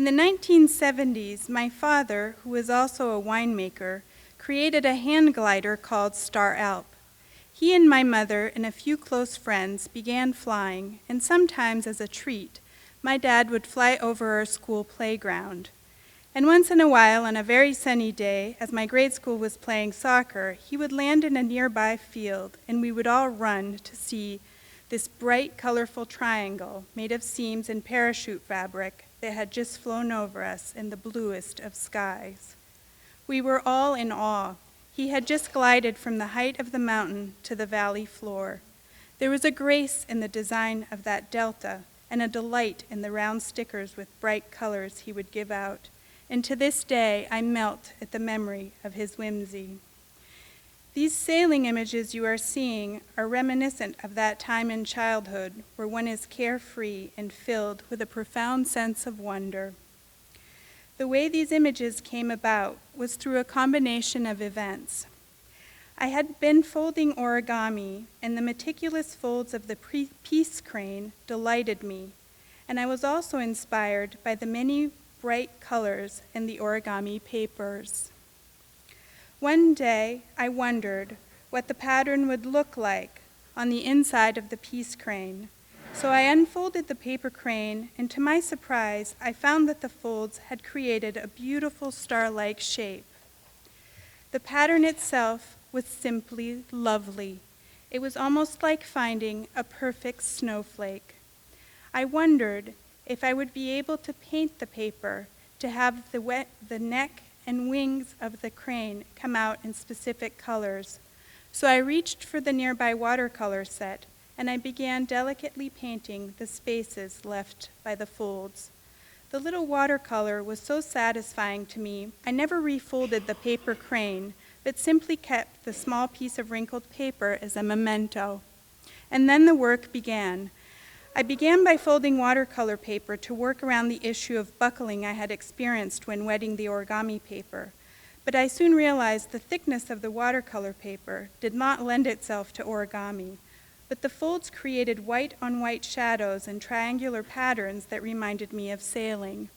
the 1970s, my father, who was also a winemaker, created a hand glider called Star Alp. He and my mother and a few close friends began flying, and sometimes as a treat, my dad would fly over our school playground. And once in a while, on a very sunny day, as my grade school was playing soccer, he would land in a nearby field, and we would all run to see this bright, colorful triangle made of seams and parachute fabric that had just flown over us in the bluest of skies. We were all in awe. He had just glided from the height of the mountain to the valley floor. There was a grace in the design of that delta and a delight in the round stickers with bright colors he would give out. And to this day, I melt at the memory of his whimsy. These sailing images you are seeing are reminiscent of that time in childhood where one is carefree and filled with a profound sense of wonder. The way these images came about was through a combination of events. I had been folding origami, and the meticulous folds of the peace crane delighted me, and I was also inspired by the many bright colors in the origami papers. One day, I wondered what the pattern would look like on the inside of the peace crane. So I unfolded the paper crane, and to my surprise, I found that the folds had created a beautiful star-like shape. The pattern itself was simply lovely. It was almost like finding a perfect snowflake. I wondered if I would be able to paint the paper to have the neck and wings of the crane come out in specific colors. So I reached for the nearby watercolor set, and I began delicately painting the spaces left by the folds. The little watercolor was so satisfying to me, I never refolded the paper crane, but simply kept the small piece of wrinkled paper as a memento. And then the work began. I began by folding watercolor paper to work around the issue of buckling I had experienced when wetting the origami paper. But I soon realized the thickness of the watercolor paper did not lend itself to origami, but the folds created white-on-white shadows and triangular patterns that reminded me of sailing.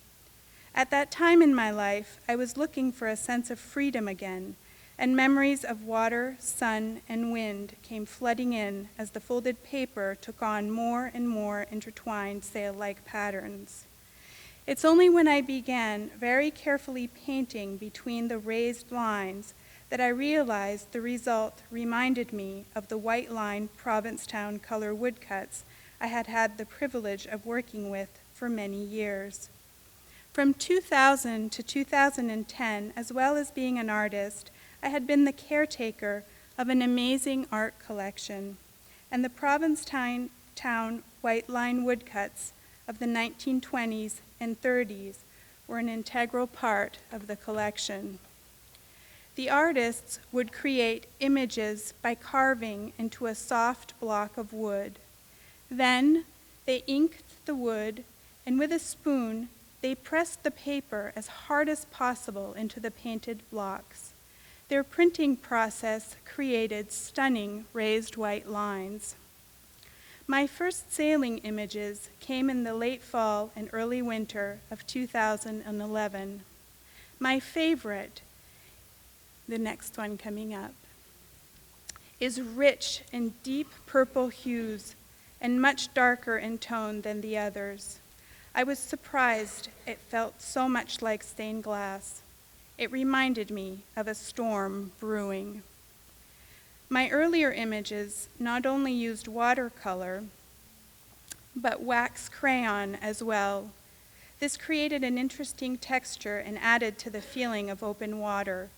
At that time in my life, I was looking for a sense of freedom again, and memories of water, sun, and wind came flooding in as the folded paper took on more and more intertwined sail-like patterns. It's only when I began very carefully painting between the raised lines that I realized the result reminded me of the white line Provincetown color woodcuts I had had the privilege of working with for many years. From 2000 to 2010, as well as being an artist, I had been the caretaker of an amazing art collection, and the Provincetown white line woodcuts of the 1920s and 30s were an integral part of the collection. The artists would create images by carving into a soft block of wood. Then they inked the wood, and with a spoon, they pressed the paper as hard as possible into the painted blocks. Their printing process created stunning raised white lines. My first sailing images came in the late fall and early winter of 2011. My favorite, the next one coming up, is rich in deep purple hues and much darker in tone than the others. I was surprised it felt so much like stained glass. It reminded me of a storm brewing. My earlier images not only used watercolor, but wax crayon as well. This created an interesting texture and added to the feeling of open water.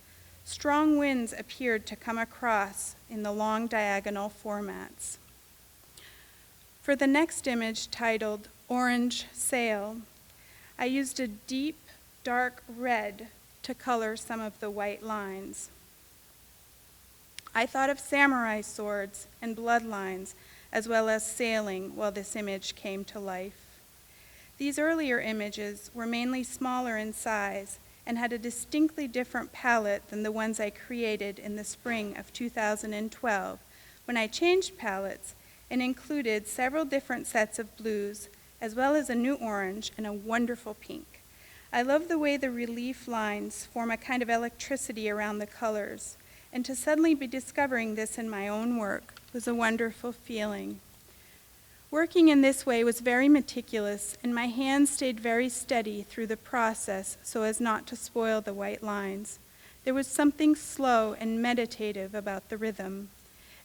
Strong winds appeared to come across in the long diagonal formats. For the next image, titled Orange Sail, I used a deep, dark red to color some of the white lines. I thought of samurai swords and bloodlines, as well as sailing, while this image came to life. These earlier images were mainly smaller in size and had a distinctly different palette than the ones I created in the spring of 2012, when I changed palettes and included several different sets of blues, as well as a new orange and a wonderful pink. I love the way the relief lines form a kind of electricity around the colors, and to suddenly be discovering this in my own work was a wonderful feeling. Working in this way was very meticulous, and my hands stayed very steady through the process so as not to spoil the white lines. There was something slow and meditative about the rhythm.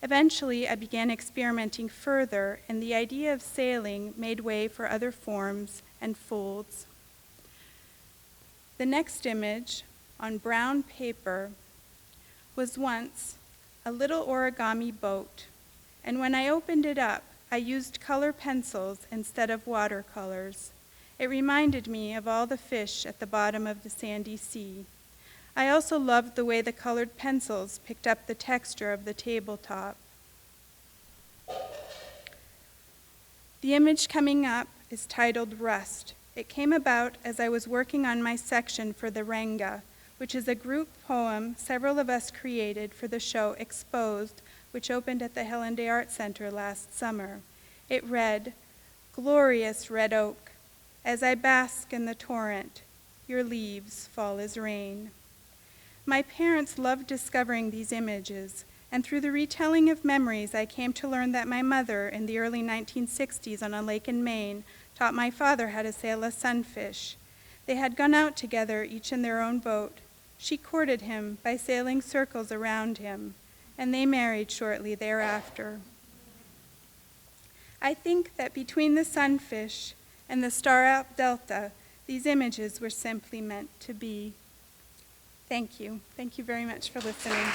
Eventually, I began experimenting further, and the idea of sailing made way for other forms and folds. The next image, on brown paper, was once a little origami boat, and when I opened it up, I used color pencils instead of watercolors. It reminded me of all the fish at the bottom of the sandy sea. I also loved the way the colored pencils picked up the texture of the tabletop. The image coming up is titled Rust. It came about as I was working on my section for the Renga, which is a group poem several of us created for the show Exposed, which opened at the Helen Day Art Center last summer. It read, "Glorious red oak, as I bask in the torrent, your leaves fall as rain." My parents loved discovering these images, and through the retelling of memories, I came to learn that my mother, in the early 1960s on a lake in Maine, taught my father how to sail a sunfish. They had gone out together, each in their own boat. She courted him by sailing circles around him, and they married shortly thereafter. I think that between the sunfish and the Star Alp Delta, these images were simply meant to be. Thank you. Thank you very much for listening.